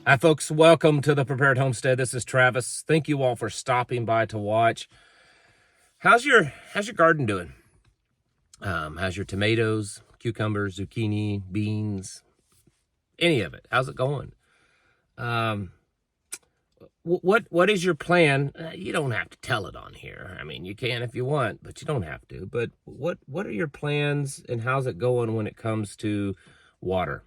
Hi, folks. Welcome to the Prepared Homestead. This is Travis. Thank you all for stopping by to watch. How's your garden doing? How's your tomatoes, cucumbers, zucchini, beans, any of it? How's it going? What is your plan? You don't have to tell it on here. I mean, you can if you want, but you don't have to. But what are your plans, and how's it going when it comes to water?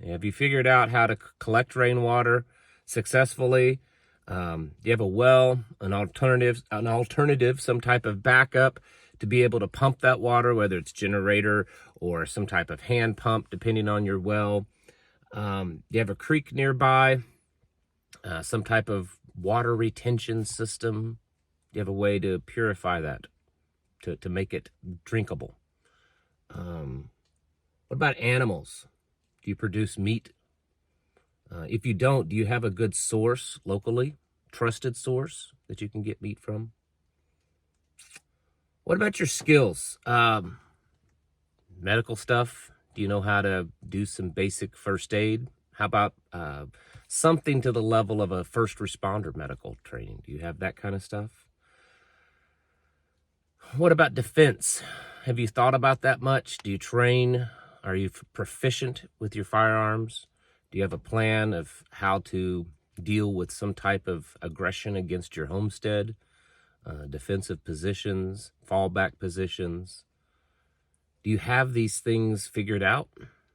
Have you figured out how to collect rainwater successfully? Do you have a well, an alternative, some type of backup to be able to pump that water, whether it's generator or some type of hand pump, depending on your well? Do you have a creek nearby? Some type of water retention system? Do you have a way to purify that, to make it drinkable? What about animals? Do you produce meat? If you don't, do you have a good source locally, trusted source that you can get meat from? What about your skills? Medical stuff? Do you know how to do some basic first aid? How about something to the level of a first responder medical training? Do you have that kind of stuff? What about defense? Have you thought about that much? Do you train? Are you proficient with your firearms? Do you have a plan of how to deal with some type of aggression against your homestead? Defensive positions, fallback positions? Do you have these things figured out?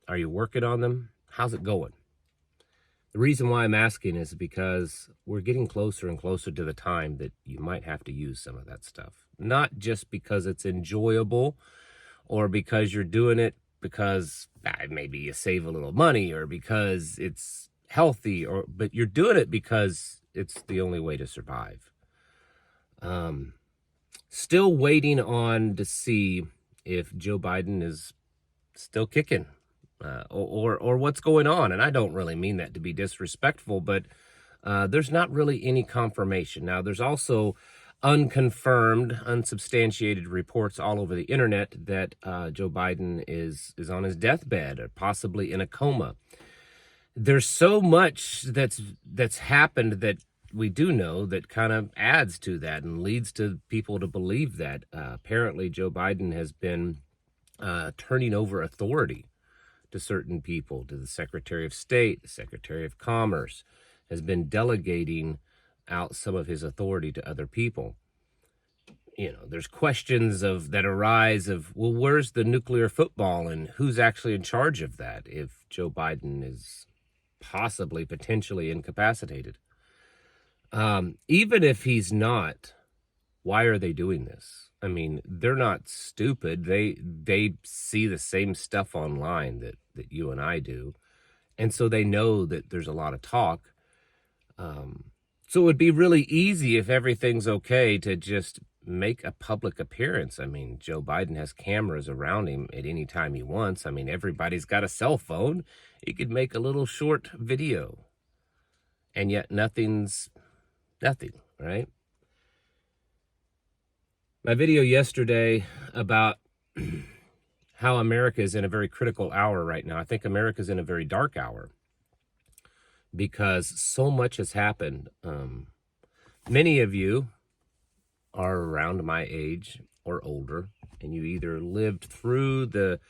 Are you working on them? How's it going? The reason why I'm asking is because we're getting closer and closer to the time that you might have to use some of that stuff. Not just because it's enjoyable or because you're doing it because maybe you save a little money or because it's healthy, but you're doing it because it's the only way to survive. Still waiting on to see if Joe Biden is still kicking, or what's going on. And I don't really mean that to be disrespectful, but there's not really any confirmation. Now, there's also unconfirmed, unsubstantiated reports all over the internet that Joe Biden is on his deathbed or possibly in a coma. There's so much that's happened that we do know that kind of adds to that and leads to people to believe that. Apparently, Joe Biden has been turning over authority to certain people, to the Secretary of State, the Secretary of Commerce, has been delegating out some of his authority to other people. You know, there's questions that arise of, well, where's the nuclear football and who's actually in charge of that if Joe Biden is potentially incapacitated? Even if he's not, why are they doing this? I mean, they're not stupid. They see the same stuff online that you and I do. And so they know that there's a lot of talk. So it would be really easy if everything's okay to just make a public appearance. I mean, Joe Biden has cameras around him at any time he wants. I mean, everybody's got a cell phone. He could make a little short video. And yet nothing, right? My video yesterday about how America is in a very critical hour right now. I think America's in a very dark hour because so much has happened. Many of you are around my age or older, and you either lived through the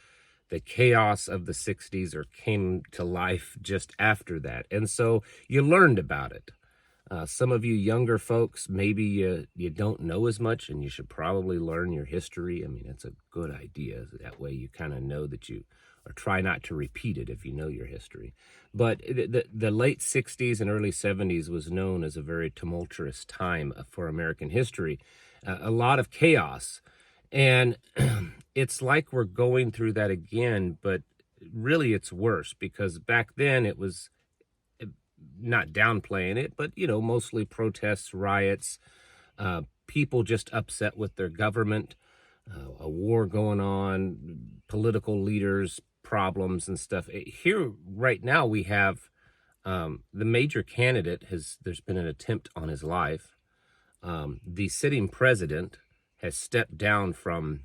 chaos of the 60s or came to life just after that. And so you learned about it. Some of you younger folks, maybe you don't know as much, and you should probably learn your history. I mean, it's a good idea. That way you kind of know that or try not to repeat it if you know your history. But the late 60s and early 70s was known as a very tumultuous time for American history. A lot of chaos. And it's like we're going through that again, but really it's worse because back then it was, not downplaying it, but, mostly protests, riots, people just upset with their government, a war going on, political leaders, problems and stuff. Here right now we have the major candidate there's been an attempt on his life. The sitting president has stepped down from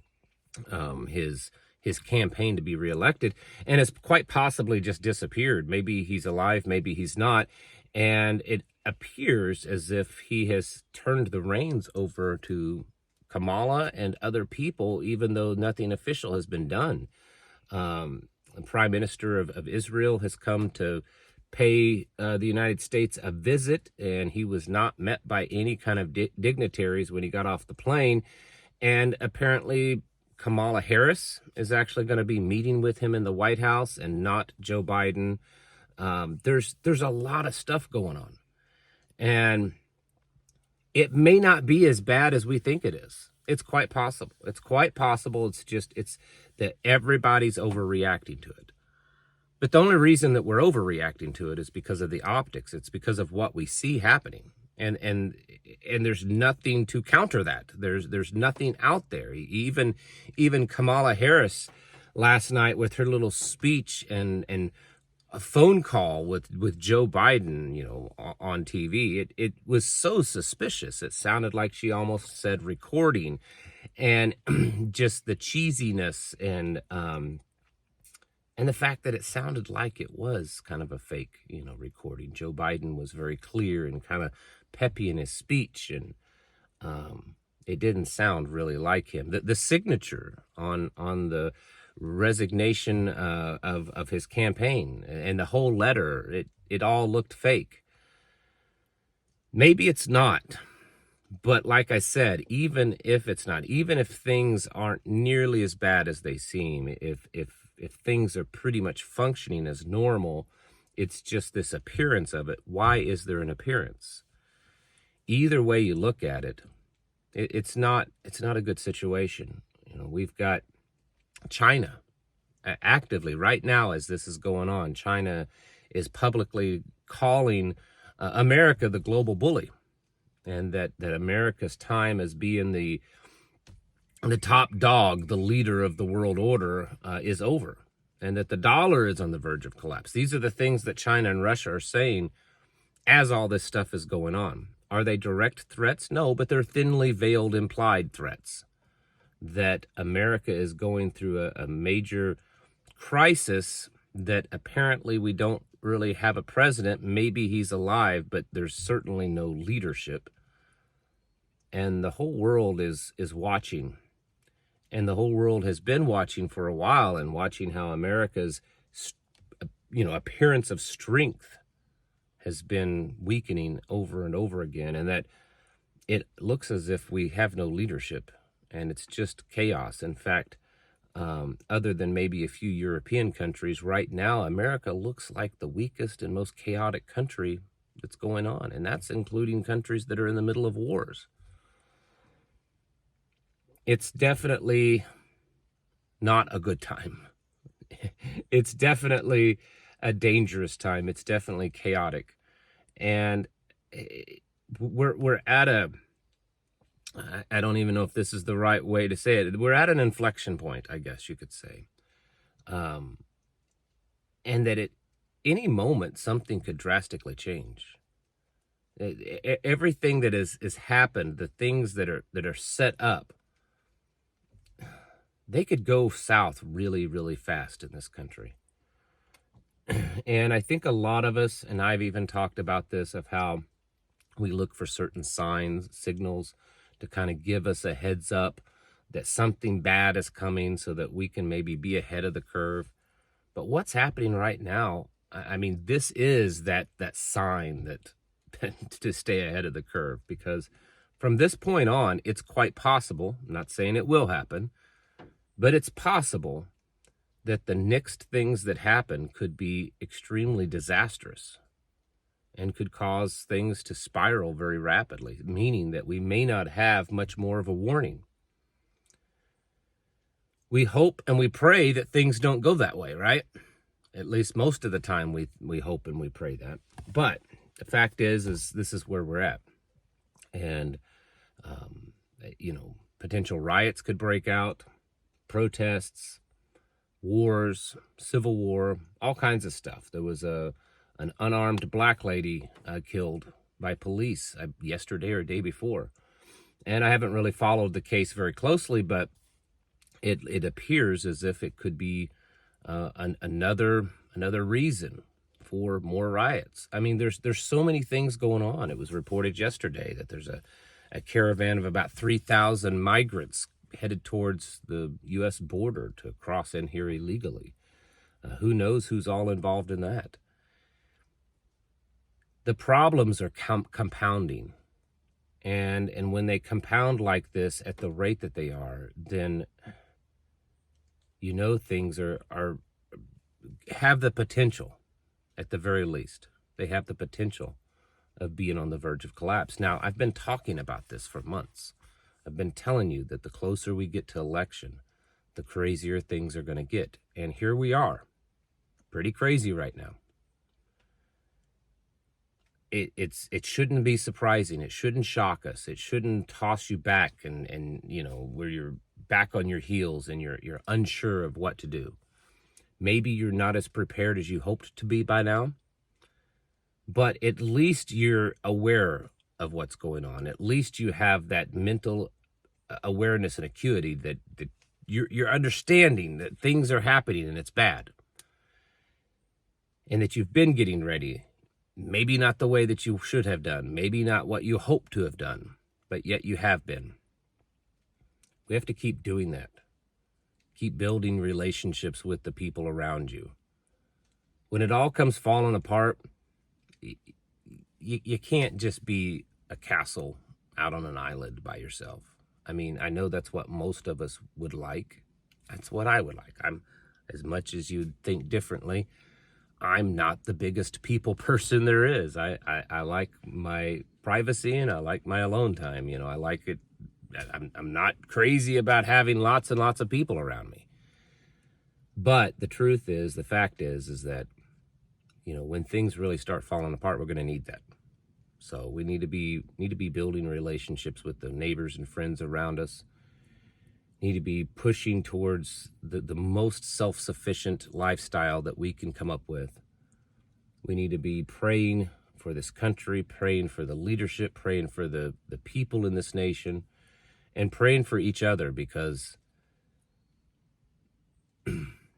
his campaign to be reelected and has quite possibly just disappeared. Maybe he's alive, maybe he's not. And it appears as if he has turned the reins over to Kamala and other people, even though nothing official has been done. The Prime Minister of Israel has come to pay the United States a visit, and he was not met by any kind of dignitaries when he got off the plane. And apparently Kamala Harris is actually going to be meeting with him in the White House and not Joe Biden. There's a lot of stuff going on. And it may not be as bad as we think it is. It's quite possible. It's quite possible. It's that everybody's overreacting to it. But the only reason that we're overreacting to it is because of the optics. It's because of what we see happening. And there's nothing to counter that. There's nothing out there. Even Kamala Harris last night with her little speech and a phone call with Joe Biden, on TV, it was so suspicious. It sounded like she almost said recording, and just the cheesiness and the fact that it sounded like it was kind of a fake, recording. Joe Biden was very clear and kind of peppy in his speech, and it didn't sound really like him. The signature on the resignation of his campaign and the whole letter, it all looked fake. Maybe it's not, but like I said, even if it's not, even if things aren't nearly as bad as they seem, if things are pretty much functioning as normal, it's just this appearance of it. Why is there an appearance? Either way you look at it, it's not a good situation. We've got China actively right now, as this is going on. China is publicly calling America the global bully, and that America's time as being the top dog, the leader of the world order, is over, and that the dollar is on the verge of collapse. These are the things that China and Russia are saying as all this stuff is going on. Are they direct threats? No, but they're thinly veiled implied threats that America is going through a major crisis, that apparently we don't really have a president. Maybe he's alive, but there's certainly no leadership. And the whole world is watching. And the whole world has been watching for a while, and watching how America's appearance of strength has been weakening over and over again, and that it looks as if we have no leadership, and it's just chaos. In fact, other than maybe a few European countries, right now, America looks like the weakest and most chaotic country that's going on, and that's including countries that are in the middle of wars. It's definitely not a good time. It's definitely a dangerous time. It's definitely chaotic. And we're at I don't even know if this is the right way to say it. We're at an inflection point, I guess you could say. And that at any moment, something could drastically change. Everything that has happened, the things that are set up, they could go south really, really fast in this country. And I think a lot of us, and I've even talked about this, of how we look for certain signs, signals to kind of give us a heads up that something bad is coming so that we can maybe be ahead of the curve. But what's happening right now, I mean, this is that sign that to stay ahead of the curve, because from this point on, it's quite possible, I'm not saying it will happen, but it's possible that the next things that happen could be extremely disastrous and could cause things to spiral very rapidly, meaning that we may not have much more of a warning. We hope and we pray that things don't go that way, right? At least most of the time we hope and we pray that. But the fact is this is where we're at. And, potential riots could break out, protests, wars, civil war, all kinds of stuff. There was an unarmed black lady killed by police yesterday or day before. And I haven't really followed the case very closely, but it appears as if it could be another reason for more riots. I mean, there's so many things going on. It was reported yesterday that there's a caravan of about 3,000 migrants headed towards the U.S. border to cross in here illegally. Who knows who's all involved in that? The problems are compounding. And when they compound like this at the rate that they are, then you know things have the potential, at the very least. They have the potential of being on the verge of collapse. Now, I've been talking about this for months. I've been telling you that the closer we get to election, the crazier things are going to get. And here we are, pretty crazy right now. It shouldn't be surprising. It shouldn't shock us. It shouldn't toss you back and you know, where you're back on your heels and you're unsure of what to do. Maybe you're not as prepared as you hoped to be by now, but at least you're aware of what's going on. At least you have that mental awareness and acuity that you're understanding that things are happening and it's bad. And that you've been getting ready. Maybe not the way that you should have done. Maybe not what you hoped to have done, but yet you have been. We have to keep doing that. Keep building relationships with the people around you. When it all comes falling apart, you can't just be a castle out on an island by yourself. I mean, I know that's what most of us would like. That's what I would like. As much as you'd think differently, I'm not the biggest people person there is. I like my privacy and I like my alone time. You know, I like it. I'm not crazy about having lots and lots of people around me. But the truth is, the fact is that, you know, when things really start falling apart, we're going to need that. So we need to be building relationships with the neighbors and friends around us. Need to be pushing towards the most self-sufficient lifestyle that we can come up with. We need to be praying for this country, praying for the leadership, praying for the people in this nation, and praying for each other, because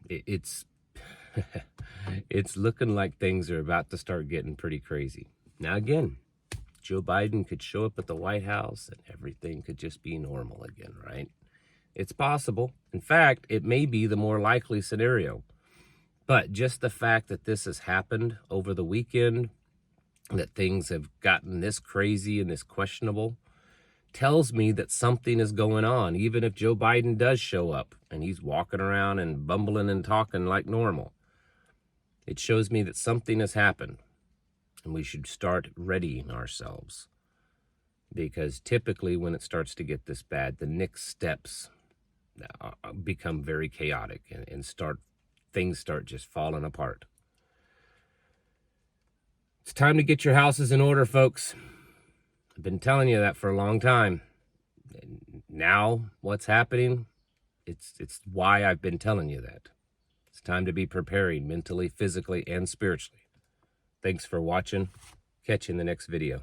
it's it's looking like things are about to start getting pretty crazy. Now again, Joe Biden could show up at the White House and everything could just be normal again, right? It's possible. In fact, it may be the more likely scenario. But just the fact that this has happened over the weekend, that things have gotten this crazy and this questionable, tells me that something is going on, even if Joe Biden does show up and he's walking around and bumbling and talking like normal. It shows me that something has happened, and we should start readying ourselves. Because typically when it starts to get this bad, the next steps become very chaotic and things start just falling apart. It's time to get your houses in order, folks. I've been telling you that for a long time. And now what's happening? It's why I've been telling you that. It's time to be preparing mentally, physically, and spiritually. Thanks for watching. Catch you in the next video.